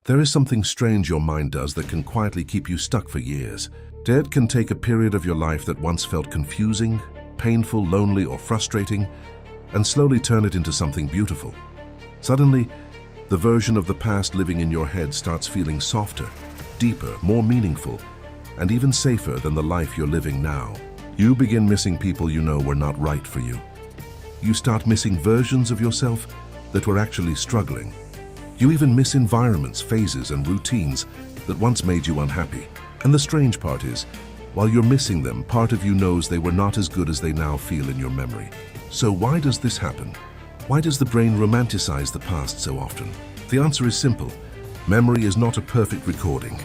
There is something strange your mind does that can quietly keep you stuck for years. It can take a period of your life that once felt confusing, painful, lonely, or frustrating, and slowly turn it into something beautiful. Suddenly, the version of the past living in your head starts feeling softer, deeper, more meaningful, and even safer than the life you're living now. You begin missing people you know were not right for you. You start missing versions of yourself that were actually struggling. You even miss environments, phases, and routines that once made you unhappy. And the strange part is, while you're missing them, part of you knows they were not as good as they now feel in your memory. So why does this happen? Why does the brain romanticize the past so often? The answer is simple. Memory is not a perfect recording.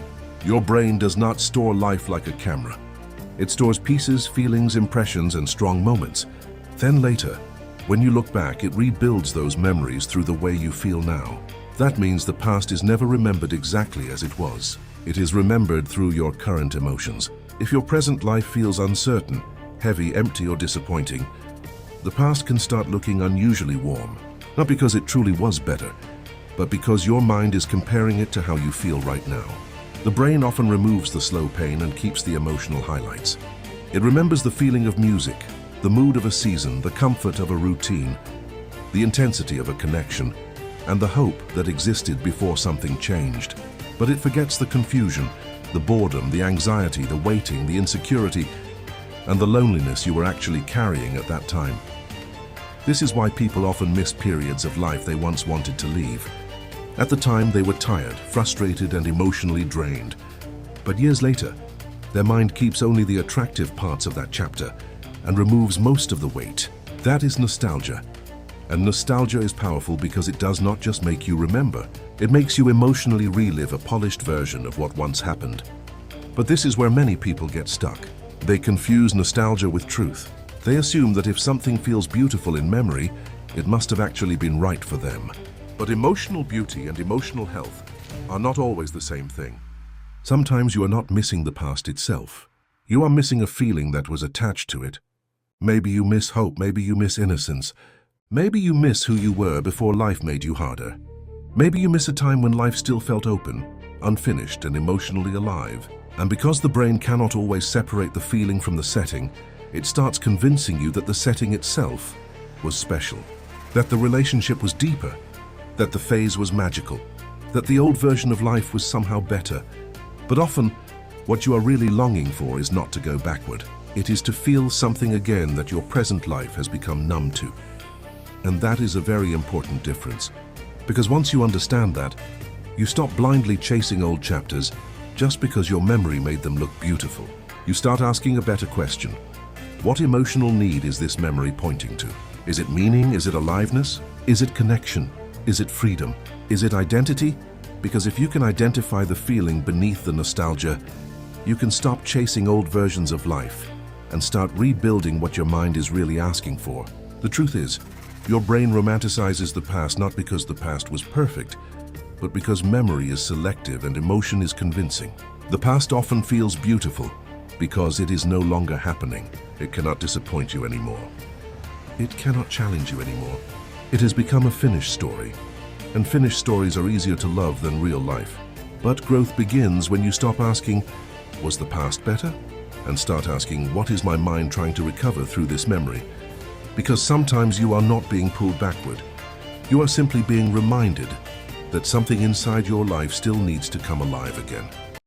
Your brain does not store life like a camera. It stores pieces, feelings, impressions, and strong moments. Then later, when you look back, it rebuilds those memories through the way you feel now. That means the past is never remembered exactly as it was. It is remembered through your current emotions. If your present life feels uncertain, heavy, empty, or disappointing, the past can start looking unusually warm. Not because it truly was better, but because your mind is comparing it to how you feel right now. The brain often removes the slow pain and keeps the emotional highlights. It remembers the feeling of music, the mood of a season, the comfort of a routine, the intensity of a connection, and the hope that existed before something changed. But it forgets the confusion, the boredom, the anxiety, the waiting, the insecurity, and the loneliness you were actually carrying at that time. This is why people often miss periods of life they once wanted to leave. At the time, they were tired, frustrated, and emotionally drained. But years later, their mind keeps only the attractive parts of that chapter and removes most of the weight. That is nostalgia. And nostalgia is powerful because it does not just make you remember. It makes you emotionally relive a polished version of what once happened. But this is where many people get stuck. They confuse nostalgia with truth. They assume that if something feels beautiful in memory, it must have actually been right for them. But emotional beauty and emotional health are not always the same thing. Sometimes you are not missing the past itself. You are missing a feeling that was attached to it. Maybe you miss hope, maybe you miss innocence. Maybe you miss who you were before life made you harder. Maybe you miss a time when life still felt open, unfinished, and emotionally alive. And because the brain cannot always separate the feeling from the setting, it starts convincing you that the setting itself was special, that the relationship was deeper, that the phase was magical, that the old version of life was somehow better. But often, what you are really longing for is not to go backward. It is to feel something again that your present life has become numb to. And that is a very important difference. Because once you understand that, you stop blindly chasing old chapters just because your memory made them look beautiful. You start asking a better question. What emotional need is this memory pointing to? Is it meaning? Is it aliveness? Is it connection? Is it freedom? Is it identity? Because if you can identify the feeling beneath the nostalgia, you can stop chasing old versions of life and start rebuilding what your mind is really asking for. The truth is, your brain romanticizes the past not because the past was perfect, but because memory is selective and emotion is convincing. The past often feels beautiful because it is no longer happening. It cannot disappoint you anymore. It cannot challenge you anymore. It has become a finished story, and finished stories are easier to love than real life. But growth begins when you stop asking, was the past better? And start asking, what is my mind trying to recover through this memory? Because sometimes you are not being pulled backward. You are simply being reminded that something inside your life still needs to come alive again.